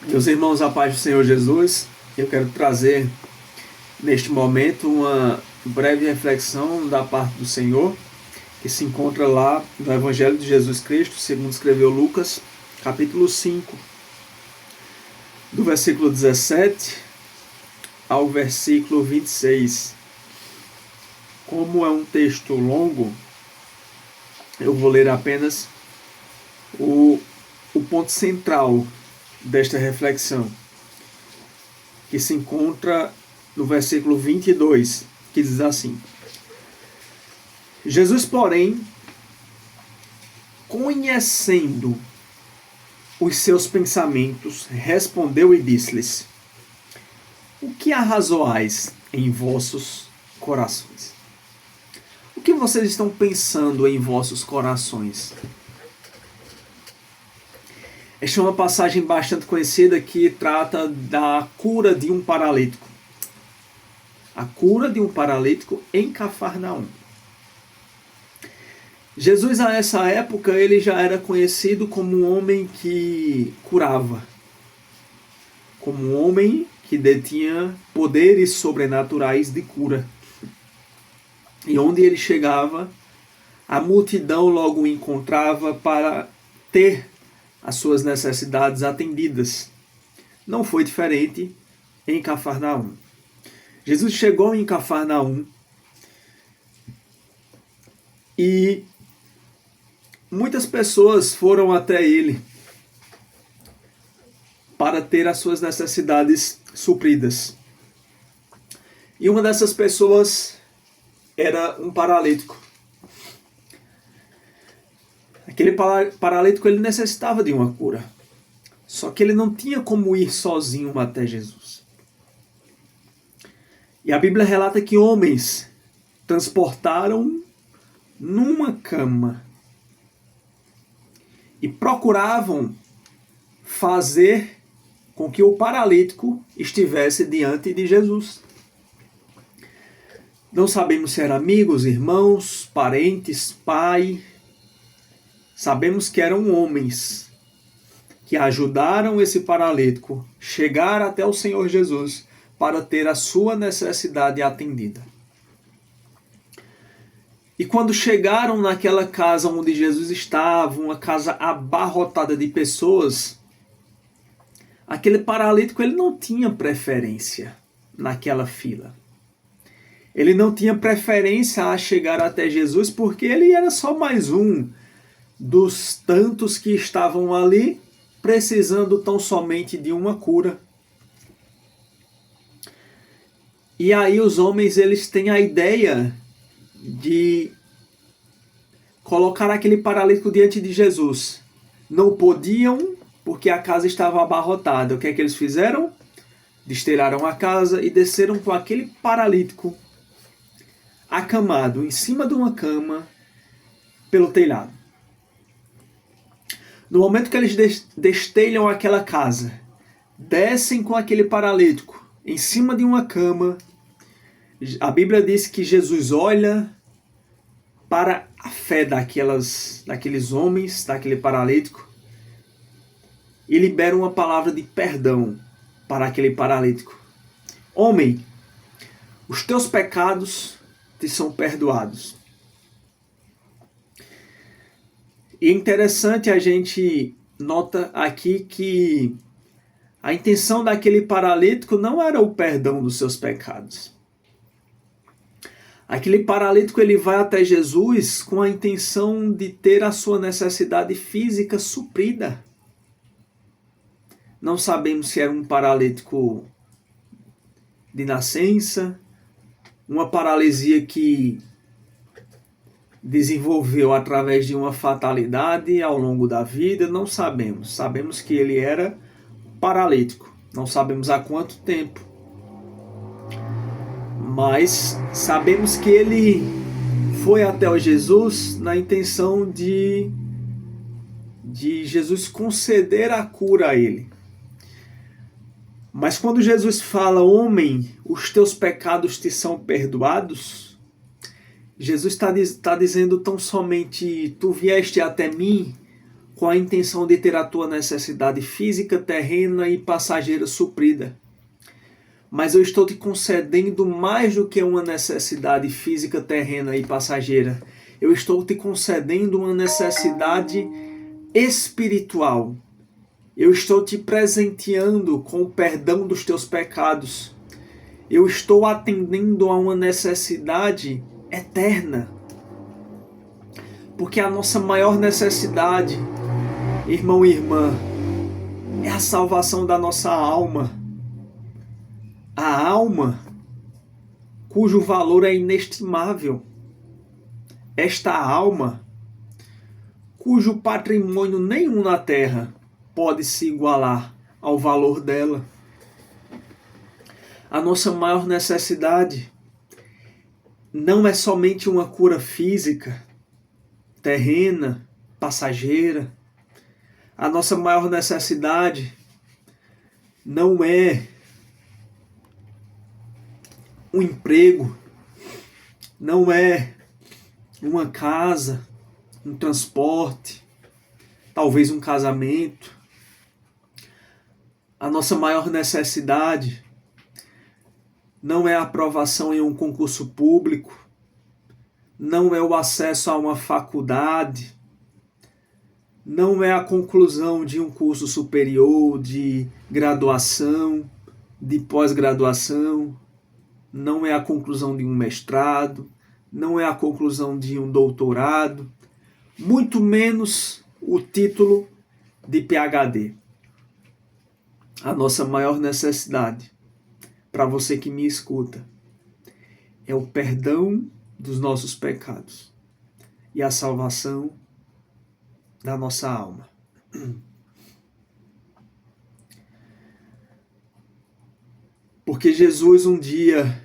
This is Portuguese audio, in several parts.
Meus irmãos, a paz do Senhor Jesus, eu quero trazer neste momento uma breve reflexão da parte do Senhor, que se encontra lá no Evangelho de Jesus Cristo, segundo escreveu Lucas, capítulo 5, do versículo 17 ao versículo 26. Como é um texto longo, eu vou ler apenas o ponto central desta reflexão, que se encontra no versículo 22, que diz assim: Jesus, porém, conhecendo os seus pensamentos, respondeu e disse-lhes: o que arrazoais em vossos corações? O que vocês estão pensando em vossos corações? Esta é uma passagem bastante conhecida que trata da cura de um paralítico. A cura de um paralítico em Cafarnaum. Jesus, a essa época, ele já era conhecido como um homem que curava. Como um homem que detinha poderes sobrenaturais de cura. E onde ele chegava, a multidão logo o encontrava para ter as suas necessidades atendidas. Não foi diferente em Cafarnaum. Jesus chegou em Cafarnaum e muitas pessoas foram até ele para ter as suas necessidades supridas. E uma dessas pessoas era um paralítico. Aquele paralítico, ele necessitava de uma cura. Só que ele não tinha como ir sozinho até Jesus. E a Bíblia relata que homens transportaram numa cama e procuravam fazer com que o paralítico estivesse diante de Jesus. Não sabemos se eram amigos, irmãos, parentes, pai. Sabemos que eram homens que ajudaram esse paralítico a chegar até o Senhor Jesus para ter a sua necessidade atendida. E quando chegaram naquela casa onde Jesus estava, uma casa abarrotada de pessoas, aquele paralítico, ele não tinha preferência naquela fila. Ele não tinha preferência a chegar até Jesus porque ele era só mais um dos tantos que estavam ali precisando tão somente de uma cura. E aí os homens, eles têm a ideia de colocar aquele paralítico diante de Jesus. Não podiam, porque a casa estava abarrotada. O que é que eles fizeram? Destelharam a casa e desceram com aquele paralítico acamado em cima de uma cama pelo telhado. No momento que eles destelham aquela casa, descem com aquele paralítico em cima de uma cama, a Bíblia diz que Jesus olha para a fé daqueles homens, daquele paralítico, e libera uma palavra de perdão para aquele paralítico. Homem, os teus pecados te são perdoados. E é interessante, a gente nota aqui que a intenção daquele paralítico não era o perdão dos seus pecados. Aquele paralítico, ele vai até Jesus com a intenção de ter a sua necessidade física suprida. Não sabemos se era um paralítico de nascença, uma paralisia que desenvolveu através de uma fatalidade ao longo da vida, não sabemos. Sabemos que ele era paralítico, não sabemos há quanto tempo. Mas sabemos que ele foi até o Jesus na intenção de Jesus conceder a cura a ele. Mas quando Jesus fala, homem, os teus pecados te são perdoados, Jesus está dizendo tão somente, tu vieste até mim com a intenção de ter a tua necessidade física, terrena e passageira suprida. Mas eu estou te concedendo mais do que uma necessidade física, terrena e passageira. Eu estou te concedendo uma necessidade espiritual. Eu estou te presenteando com o perdão dos teus pecados. Eu estou atendendo a uma necessidade eterna. Porque a nossa maior necessidade, irmão e irmã, é a salvação da nossa alma. A alma cujo valor é inestimável. Esta alma, cujo patrimônio nenhum na terra pode se igualar ao valor dela. A nossa maior necessidade não é somente uma cura física, terrena, passageira. A nossa maior necessidade não é um emprego, não é uma casa, um transporte, talvez um casamento. A nossa maior necessidade não é a aprovação em um concurso público, não é o acesso a uma faculdade, não é a conclusão de um curso superior, de graduação, de pós-graduação, não é a conclusão de um mestrado, não é a conclusão de um doutorado, muito menos o título de PhD. A nossa maior necessidade, para você que me escuta, é o perdão dos nossos pecados e a salvação da nossa alma. Porque Jesus um dia,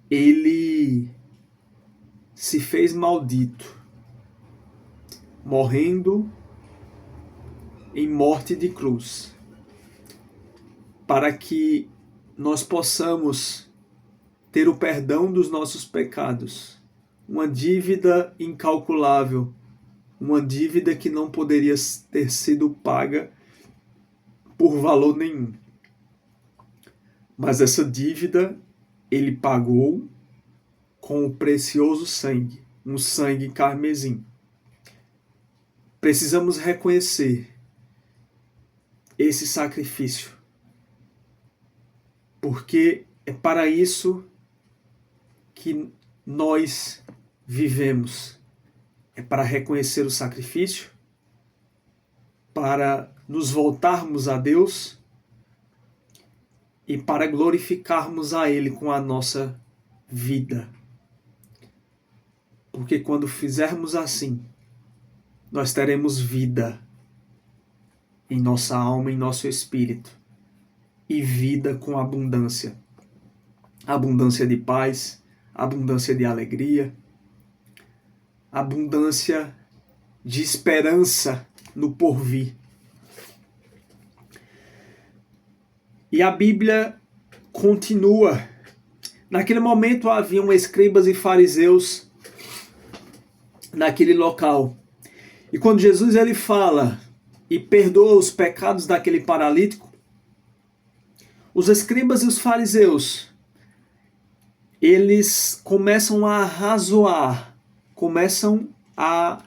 ele se fez maldito, morrendo em morte de cruz, para que nós possamos ter o perdão dos nossos pecados, uma dívida incalculável, uma dívida que não poderia ter sido paga por valor nenhum. Mas essa dívida ele pagou com o precioso sangue, um sangue carmesim. Precisamos reconhecer esse sacrifício, porque é para isso que nós vivemos. É para reconhecer o sacrifício, para nos voltarmos a Deus e para glorificarmos a Ele com a nossa vida. Porque quando fizermos assim, nós teremos vida em nossa alma, em nosso espírito, e vida com abundância. Abundância de paz, abundância de alegria, abundância de esperança no porvir. E a Bíblia continua. Naquele momento haviam escribas e fariseus naquele local. E quando Jesus ele fala e perdoa os pecados daquele paralítico, os escribas e os fariseus, eles começam a razoar, começam a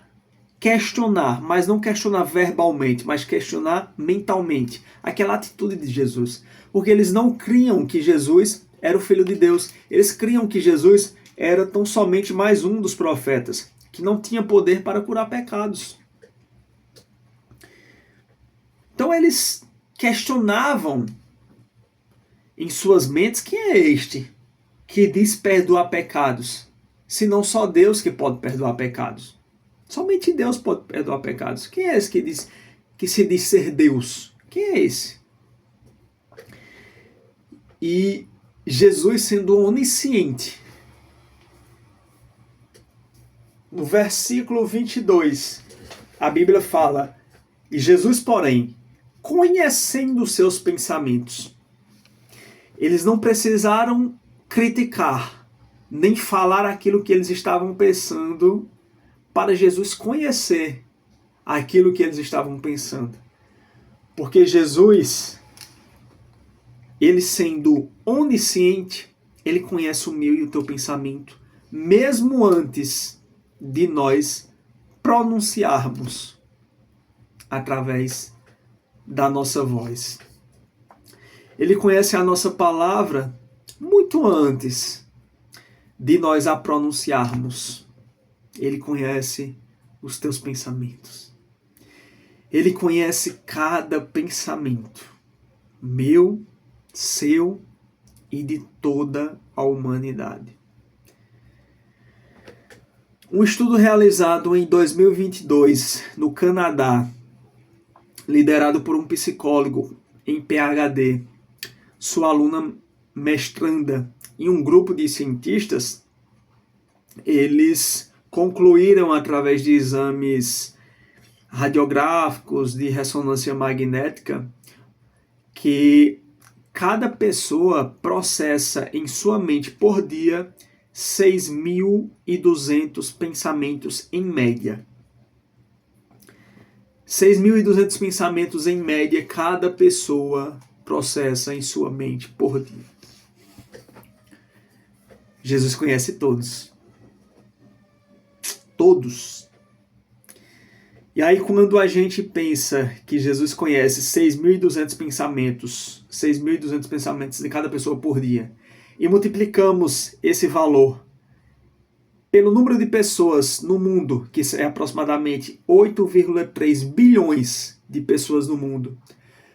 questionar, mas não questionar verbalmente, mas questionar mentalmente aquela atitude de Jesus. Porque eles não criam que Jesus era o Filho de Deus. Eles criam que Jesus era tão somente mais um dos profetas, que não tinha poder para curar pecados. Então eles questionavam em suas mentes: quem é este que diz perdoar pecados? Se não só Deus que pode perdoar pecados. Somente Deus pode perdoar pecados. Quem é esse que se diz ser Deus? Quem é esse? E Jesus, sendo onisciente, no versículo 22, a Bíblia fala: e Jesus, porém, conhecendo os seus pensamentos, eles não precisaram criticar, nem falar aquilo que eles estavam pensando, para Jesus conhecer aquilo que eles estavam pensando. Porque Jesus, ele sendo onisciente, ele conhece o meu e o teu pensamento, mesmo antes de nós pronunciarmos através da nossa voz. Ele conhece a nossa palavra muito antes de nós a pronunciarmos. Ele conhece os teus pensamentos. Ele conhece cada pensamento, meu, seu e de toda a humanidade. Um estudo realizado em 2022 no Canadá, liderado por um psicólogo em PhD, sua aluna mestranda e um grupo de cientistas, eles concluíram através de exames radiográficos de ressonância magnética que cada pessoa processa em sua mente por dia 6.200 pensamentos em média. 6.200 pensamentos em média cada pessoa processa em sua mente por dia. Jesus conhece todos. Todos. E aí quando a gente pensa que Jesus conhece 6.200 pensamentos de cada pessoa por dia, e multiplicamos esse valor pelo número de pessoas no mundo, que é aproximadamente 8,3 bilhões de pessoas no mundo,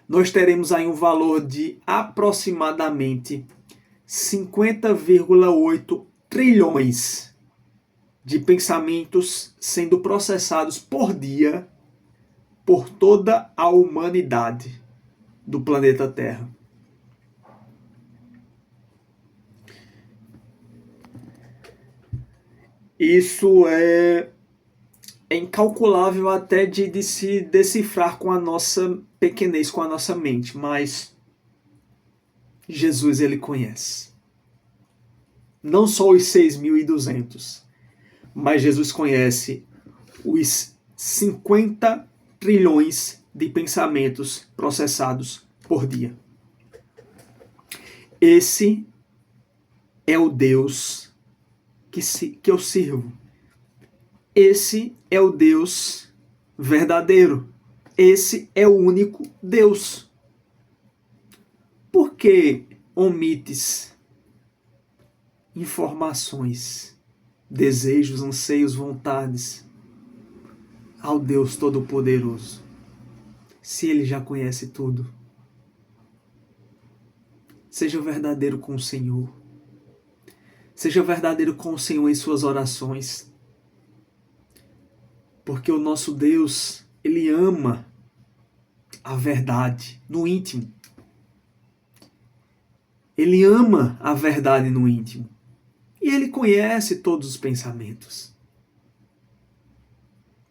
nós teremos aí um valor de aproximadamente 50,8 trilhões de pensamentos sendo processados por dia por toda a humanidade do planeta Terra. Isso é incalculável até de se decifrar com a nossa pequenez, com a nossa mente, mas Jesus, ele conhece. Não só os 6.200, mas Jesus conhece os 50 trilhões de pensamentos processados por dia. Esse é o Deus que eu sirvo. Esse é o Deus verdadeiro. Esse é o único Deus. Por que omites informações, desejos, anseios, vontades ao Deus Todo-Poderoso, se Ele já conhece tudo? Seja verdadeiro com o Senhor. Seja verdadeiro com o Senhor em suas orações. Porque o nosso Deus, Ele ama a verdade no íntimo. Ele ama a verdade no íntimo. E Ele conhece todos os pensamentos.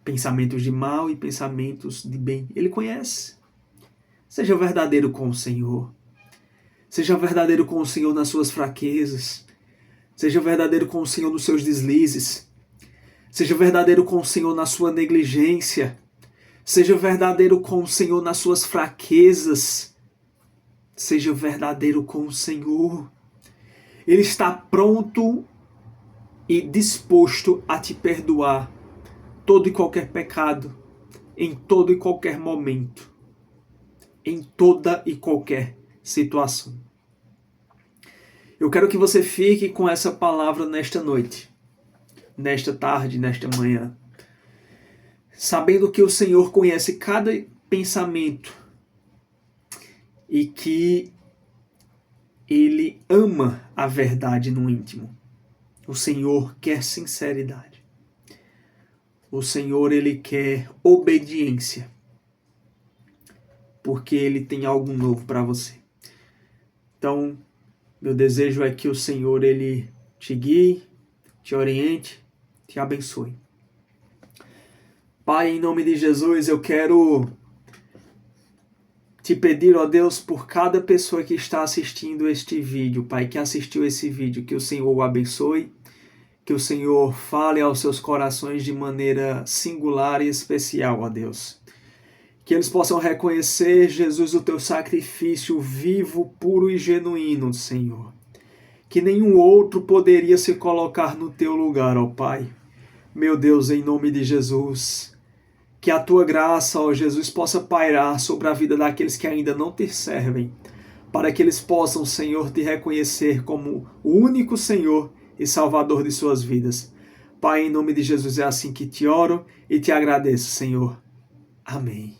Pensamentos de mal e pensamentos de bem. Ele conhece. Seja verdadeiro com o Senhor. Seja verdadeiro com o Senhor nas suas fraquezas. Seja verdadeiro com o Senhor nos seus deslizes. Seja verdadeiro com o Senhor na sua negligência. Seja verdadeiro com o Senhor nas suas fraquezas. Seja verdadeiro com o Senhor. Ele está pronto e disposto a te perdoar todo e qualquer pecado, em todo e qualquer momento, em toda e qualquer situação. Eu quero que você fique com essa palavra nesta noite, nesta tarde, nesta manhã, sabendo que o Senhor conhece cada pensamento e que Ele ama a verdade no íntimo. O Senhor quer sinceridade. O Senhor, Ele quer obediência, porque Ele tem algo novo para você. Então, meu desejo é que o Senhor, Ele te guie, te oriente, te abençoe. Pai, em nome de Jesus, eu quero te pedir, ó Deus, por cada pessoa que está assistindo este vídeo, Pai, que assistiu esse vídeo, que o Senhor o abençoe, Que o Senhor fale aos seus corações de maneira singular e especial, ó Deus. Que eles possam reconhecer, Jesus, o teu sacrifício vivo, puro e genuíno, Senhor. Que nenhum outro poderia se colocar no teu lugar, ó Pai. Meu Deus, em nome de Jesus, que a tua graça, ó Jesus, possa pairar sobre a vida daqueles que ainda não te servem, para que eles possam, Senhor, te reconhecer como o único Senhor e Salvador de suas vidas. Pai, em nome de Jesus, é assim que te oro e te agradeço, Senhor. Amém.